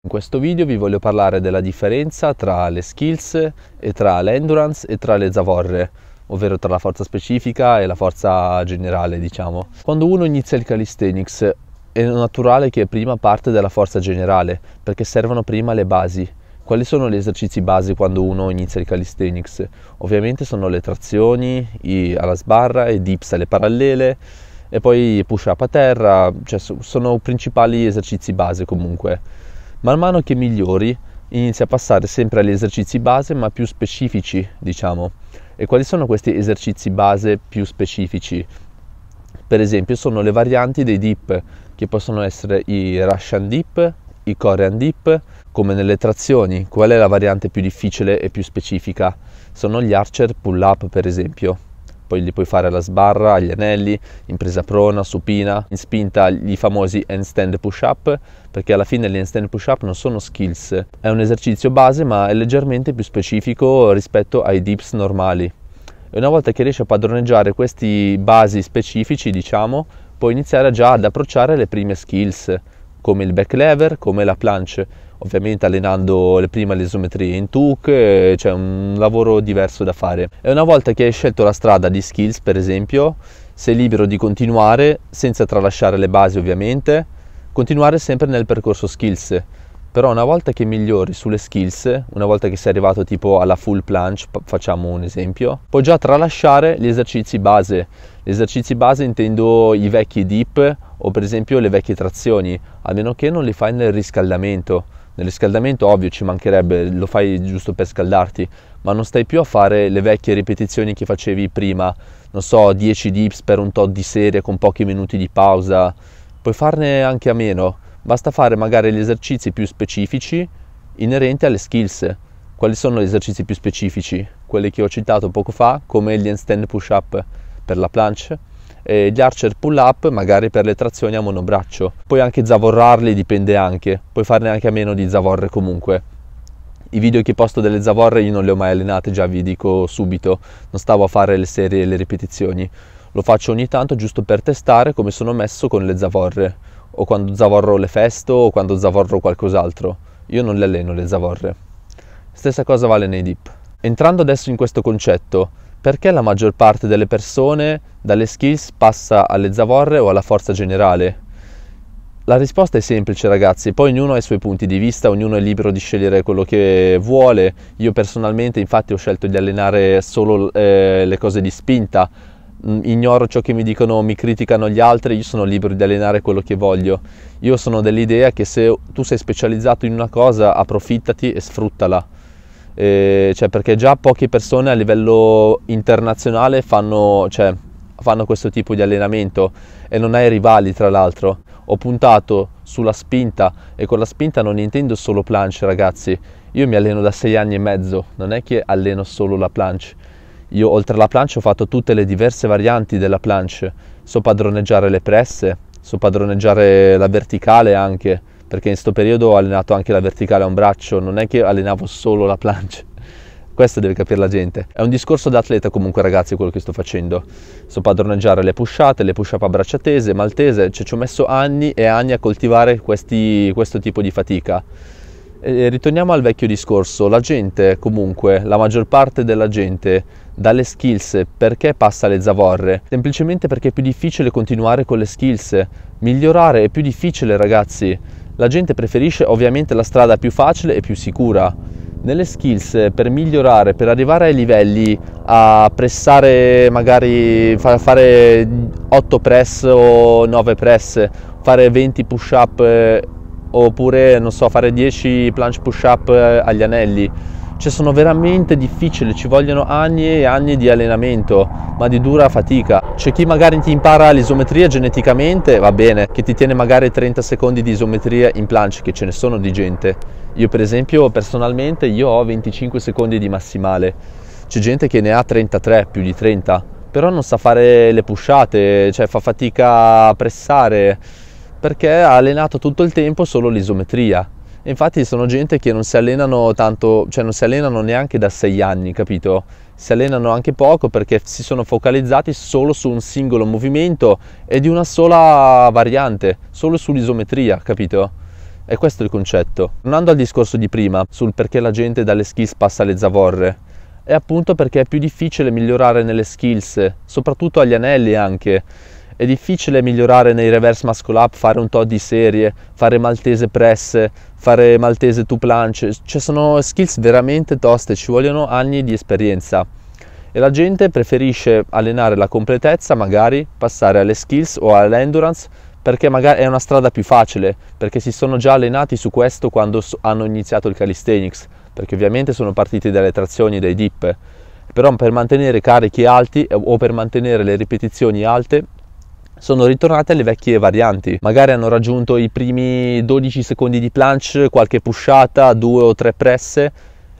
In questo video vi voglio parlare della differenza tra le skills e tra l'endurance e tra le zavorre, ovvero tra la forza specifica e la forza generale, diciamo. Quando uno inizia il calisthenics è naturale che prima parte dalla forza generale, perché servono prima le basi. Quali sono gli esercizi base quando uno inizia il calisthenics? Ovviamente sono le trazioni alla sbarra, i dips alle parallele e poi push up a terra, cioè sono i principali esercizi base comunque. Man mano che migliori inizi a passare sempre agli esercizi base ma più specifici, diciamo. E quali sono questi esercizi base più specifici? Per esempio sono le varianti dei dip, che possono essere i Russian dip, i Korean dip. Come nelle trazioni, qual è la variante più difficile e più specifica? Sono gli archer pull up, per esempio. Poi li puoi fare alla sbarra, agli anelli, in presa prona, supina, in spinta i famosi handstand push up, perché alla fine gli handstand push up non sono skills, è un esercizio base ma è leggermente più specifico rispetto ai dips normali. E una volta che riesci a padroneggiare questi basi specifici, diciamo, puoi iniziare già ad approcciare le prime skills, come il back lever, come la planche. Ovviamente allenando prima le isometrie in TUC, c'è un lavoro diverso da fare. E una volta che hai scelto la strada di skills, per esempio, sei libero di continuare, senza tralasciare le basi ovviamente, continuare sempre nel percorso skills. Però una volta che migliori sulle skills, una volta che sei arrivato tipo alla full planche, facciamo un esempio, puoi già tralasciare gli esercizi base. Gli esercizi base intendo i vecchi dip o per esempio le vecchie trazioni, a meno che non li fai nel riscaldamento. Nel riscaldamento ovvio ci mancherebbe, lo fai giusto per scaldarti, ma non stai più a fare le vecchie ripetizioni che facevi prima, non so, 10 dips per un tot di serie con pochi minuti di pausa, puoi farne anche a meno, basta fare magari gli esercizi più specifici inerenti alle skills. Quali sono gli esercizi più specifici? Quelli che ho citato poco fa, come gli handstand push up per la planche, e gli archer pull up magari per le trazioni a monobraccio. Puoi anche zavorrarli, dipende anche, puoi farne anche a meno di zavorre comunque. I video che posto delle zavorre io non le ho mai allenate, già vi dico subito, non stavo a fare le serie e le ripetizioni, lo faccio ogni tanto giusto per testare come sono messo con le zavorre, o quando zavorro le festo o quando zavorro qualcos'altro. Io non le alleno le zavorre. Stessa cosa vale nei dip. Entrando adesso in questo concetto, perché la maggior parte delle persone dalle skills passa alle zavorre o alla forza generale? La risposta è semplice, ragazzi, poi ognuno ha i suoi punti di vista, ognuno è libero di scegliere quello che vuole. Io personalmente infatti ho scelto di allenare solo le cose di spinta, ignoro ciò che mi dicono, mi criticano gli altri, io sono libero di allenare quello che voglio. Io sono dell'idea che se tu sei specializzato in una cosa, approfittati e sfruttala. Cioè, perché già poche persone a livello internazionale fanno questo tipo di allenamento e non hai rivali, tra l'altro. Ho puntato sulla spinta e con la spinta non intendo solo planche, ragazzi. Io mi alleno da 6 anni e mezzo, non è che alleno solo la planche. Io oltre alla planche ho fatto tutte le diverse varianti della planche, so padroneggiare le presse, so padroneggiare la verticale anche, perché in questo periodo ho allenato anche la verticale a un braccio, non è che allenavo solo la planche. Questo deve capire la gente. È un discorso da atleta comunque, ragazzi, quello che sto facendo. So padroneggiare le push-up a braccia tese, maltese, cioè ci ho messo anni e anni a coltivare questo tipo di fatica. E ritorniamo al vecchio discorso, la gente comunque, la maggior parte della gente dalle skills perché passa alle zavorre? Semplicemente perché è più difficile continuare con le skills, migliorare è più difficile, ragazzi. La gente preferisce ovviamente la strada più facile e più sicura. Nelle skills per migliorare, per arrivare ai livelli, a pressare magari, fare 8 press o 9 press, fare 20 push up oppure non so, fare 10 planche push up agli anelli, cioè sono veramente difficili, ci vogliono anni e anni di allenamento, ma di dura fatica. C'è chi magari ti impara l'isometria geneticamente, va bene, che ti tiene magari 30 secondi di isometria in planche, che ce ne sono di gente. Io per esempio personalmente io ho 25 secondi di massimale, c'è gente che ne ha 33, più di 30, però non sa fare le pushate, cioè fa fatica a pressare perché ha allenato tutto il tempo solo l'isometria. Infatti sono gente che non si allenano tanto, cioè non si allenano neanche da 6 anni, capito? Si allenano anche poco perché si sono focalizzati solo su un singolo movimento e di una sola variante, solo sull'isometria, capito? È questo il concetto. Tornando al discorso di prima, sul perché la gente dalle skills passa alle zavorre, è appunto perché è più difficile migliorare nelle skills, soprattutto agli anelli anche. È difficile migliorare nei reverse muscle up, fare un tot di serie, fare maltese press, fare maltese two planche. Cioè sono skills veramente toste, ci vogliono anni di esperienza. E la gente preferisce allenare la completezza, magari passare alle skills o all'endurance, perché magari è una strada più facile, perché si sono già allenati su questo quando hanno iniziato il calisthenics, perché ovviamente sono partiti dalle trazioni e dai dip, però per mantenere carichi alti o per mantenere le ripetizioni alte sono ritornati alle vecchie varianti. Magari hanno raggiunto i primi 12 secondi di planche, qualche pushata, 2 o 3 presse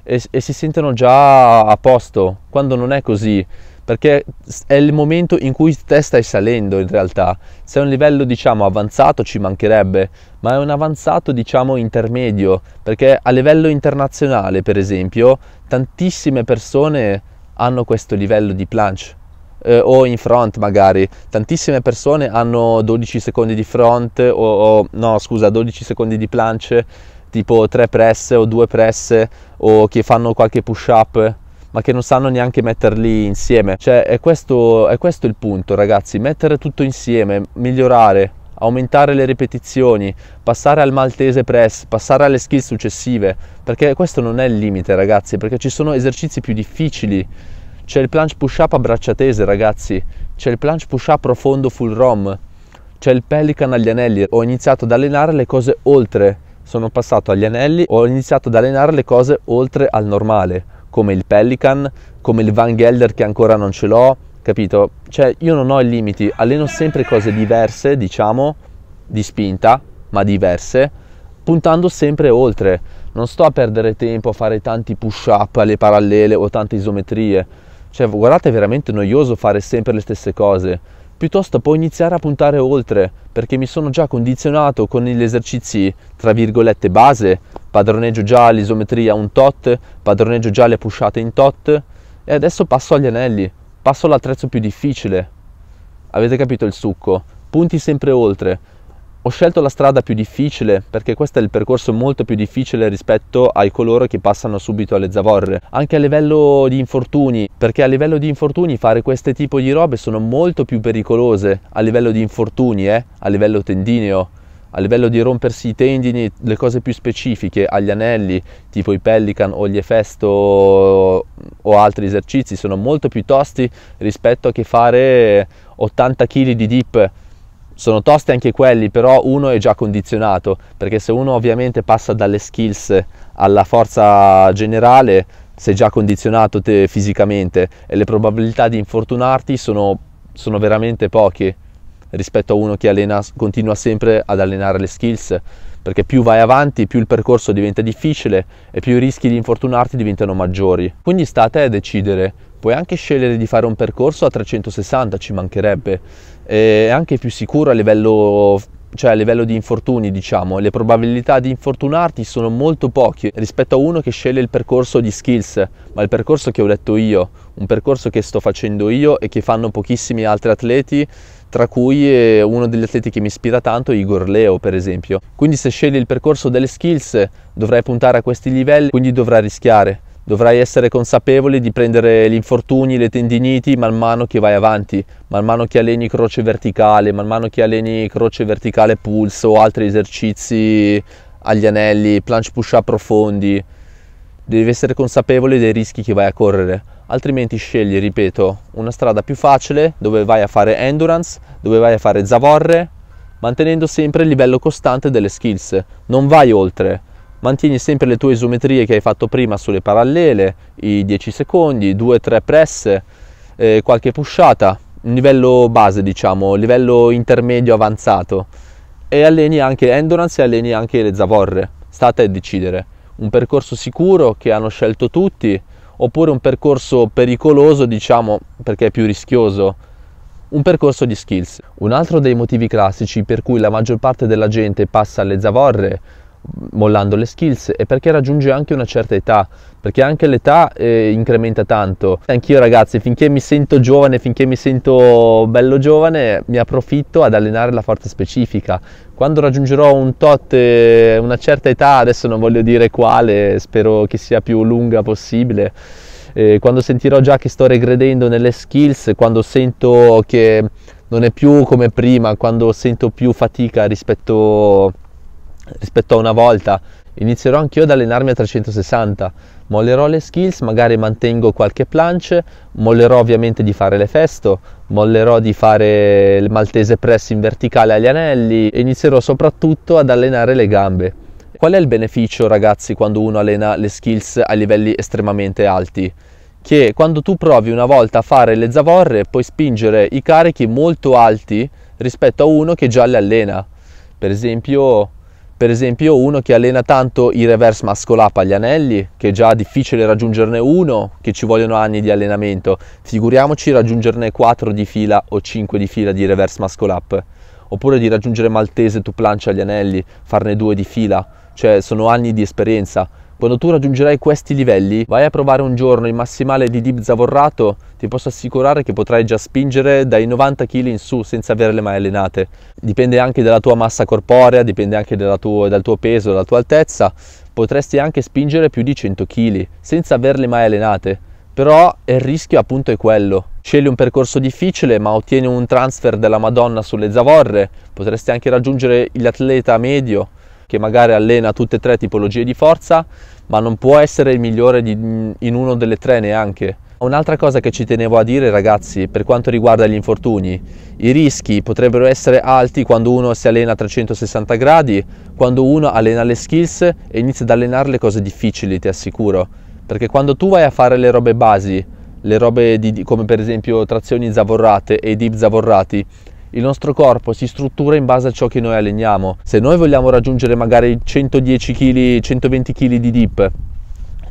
e si sentono già a posto, quando non è così, perché è il momento in cui te stai salendo in realtà. Se è un livello diciamo avanzato ci mancherebbe, ma è un avanzato diciamo intermedio, perché a livello internazionale per esempio tantissime persone hanno questo livello di planche. O in front magari, tantissime persone hanno 12 secondi di front no scusa 12 secondi di planche, tipo 3 press o 2 press, o che fanno qualche push up ma che non sanno neanche metterli insieme. Cioè è questo il punto, ragazzi, mettere tutto insieme, migliorare, aumentare le ripetizioni, passare al maltese press, passare alle skill successive, perché questo non è il limite, ragazzi, perché ci sono esercizi più difficili. C'è il planche push up a braccia tese, ragazzi, c'è il planche push up profondo full rom, c'è il pelican agli anelli. Ho iniziato ad allenare le cose oltre, sono passato agli anelli, ho iniziato ad allenare le cose oltre al normale, come il pelican, come il Van Gelder che ancora non ce l'ho, capito? Cioè io non ho i limiti, alleno sempre cose diverse, diciamo, di spinta, ma diverse, puntando sempre oltre. Non sto a perdere tempo a fare tanti push up alle parallele o tante isometrie. Cioè guardate, è veramente noioso fare sempre le stesse cose. Piuttosto puoi iniziare a puntare oltre, perché mi sono già condizionato con gli esercizi tra virgolette base, padroneggio già l'isometria un tot, padroneggio già le pushate in tot, e adesso passo agli anelli, passo all'attrezzo più difficile. Avete capito il succo? Punti sempre oltre. Ho scelto la strada più difficile perché questo è il percorso molto più difficile rispetto ai coloro che passano subito alle zavorre, anche a livello di infortuni, perché a livello di infortuni fare questo tipo di robe sono molto più pericolose a livello di infortuni, a livello tendineo, a livello di rompersi i tendini, le cose più specifiche agli anelli, tipo i pelican o gli efesto o altri esercizi, sono molto più tosti rispetto a che fare 80 kg di dip. Sono tosti anche quelli, però uno è già condizionato, perché se uno ovviamente passa dalle skills alla forza generale, sei già condizionato te fisicamente e le probabilità di infortunarti sono veramente poche rispetto a uno che continua sempre ad allenare le skills, perché più vai avanti, più il percorso diventa difficile e più i rischi di infortunarti diventano maggiori. Quindi sta a te decidere. Puoi anche scegliere di fare un percorso a 360, ci mancherebbe, è anche più sicuro a livello di infortuni, diciamo. Le probabilità di infortunarti sono molto poche rispetto a uno che sceglie il percorso di skills, ma il percorso che ho detto io, un percorso che sto facendo io e che fanno pochissimi altri atleti, tra cui uno degli atleti che mi ispira tanto è Igor Leo, per esempio. Quindi se scegli il percorso delle skills dovrai puntare a questi livelli, quindi dovrai rischiare. Dovrai essere consapevole di prendere gli infortuni, le tendiniti man mano che vai avanti, man mano che alleni croce verticale, man mano che alleni croce verticale pulse o altri esercizi agli anelli, planche push up profondi. Devi essere consapevole dei rischi che vai a correre, altrimenti scegli, ripeto, una strada più facile dove vai a fare endurance, dove vai a fare zavorre, mantenendo sempre il livello costante delle skills, non vai oltre. Mantieni sempre le tue isometrie che hai fatto prima sulle parallele, i 10 secondi, 2-3 press, qualche pushata, un livello base diciamo, livello intermedio avanzato, e alleni anche endurance e alleni anche le zavorre. Sta a te decidere, un percorso sicuro che hanno scelto tutti, oppure un percorso pericoloso diciamo perché è più rischioso, un percorso di skills. Un altro dei motivi classici per cui la maggior parte della gente passa alle zavorre mollando le skills e perché raggiunge anche una certa età, perché anche l'età incrementa tanto. Anch'io ragazzi, finché mi sento giovane, finché mi sento bello giovane, mi approfitto ad allenare la forza specifica. Quando raggiungerò un tot, una certa età, adesso non voglio dire quale, spero che sia più lunga possibile, quando sentirò già che sto regredendo nelle skills, quando sento che non è più come prima, quando sento più fatica rispetto a una volta, inizierò anch'io ad allenarmi a 360, mollerò le skills, magari mantengo qualche planche, mollerò ovviamente di fare le festo, mollerò di fare il maltese press in verticale agli anelli e inizierò soprattutto ad allenare le gambe. Qual è il beneficio ragazzi quando uno allena le skills a livelli estremamente alti? Che quando tu provi una volta a fare le zavorre puoi spingere i carichi molto alti rispetto a uno che già le allena. Per esempio uno che allena tanto i reverse muscle up agli anelli, che è già difficile raggiungerne uno, che ci vogliono anni di allenamento, figuriamoci raggiungerne 4 di fila o 5 di fila di reverse muscle up, oppure di raggiungere maltese to planche agli anelli, farne 2 di fila, cioè sono anni di esperienza. Quando tu raggiungerai questi livelli, vai a provare un giorno il massimale di dip zavorrato, ti posso assicurare che potrai già spingere dai 90 kg in su senza averle mai allenate. Dipende anche dalla tua massa corporea, dipende anche dal tuo peso, dalla tua altezza. Potresti anche spingere più di 100 kg senza averle mai allenate. Però il rischio appunto è quello. Scegli un percorso difficile ma ottieni un transfer della Madonna sulle zavorre. Potresti anche raggiungere l'atleta medio, che magari allena tutte e tre tipologie di forza, ma non può essere il migliore in uno delle tre neanche. Un'altra cosa che ci tenevo a dire ragazzi, per quanto riguarda gli infortuni, i rischi potrebbero essere alti quando uno si allena a 360 gradi, quando uno allena le skills e inizia ad allenare le cose difficili, ti assicuro. Perché quando tu vai a fare le robe basi, le robe come per esempio trazioni zavorrate e dip zavorrati, il nostro corpo si struttura in base a ciò che noi alleniamo. Se noi vogliamo raggiungere magari 110 kg, 120 kg di dip,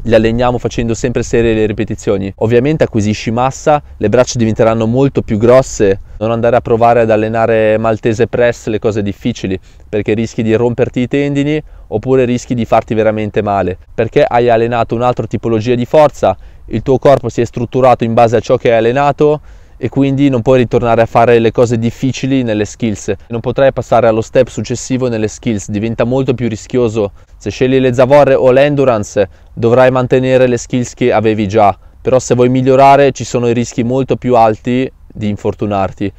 li alleniamo facendo sempre serie le ripetizioni. Ovviamente acquisisci massa, le braccia diventeranno molto più grosse. Non andare a provare ad allenare maltese press, le cose difficili, perché rischi di romperti i tendini oppure rischi di farti veramente male. Perché hai allenato un'altra tipologia di forza, il tuo corpo si è strutturato in base a ciò che hai allenato e quindi non puoi ritornare a fare le cose difficili nelle skills, non potrai passare allo step successivo nelle skills, diventa molto più rischioso. Se scegli le zavorre o l'endurance dovrai mantenere le skills che avevi già, però se vuoi migliorare ci sono i rischi molto più alti di infortunarti.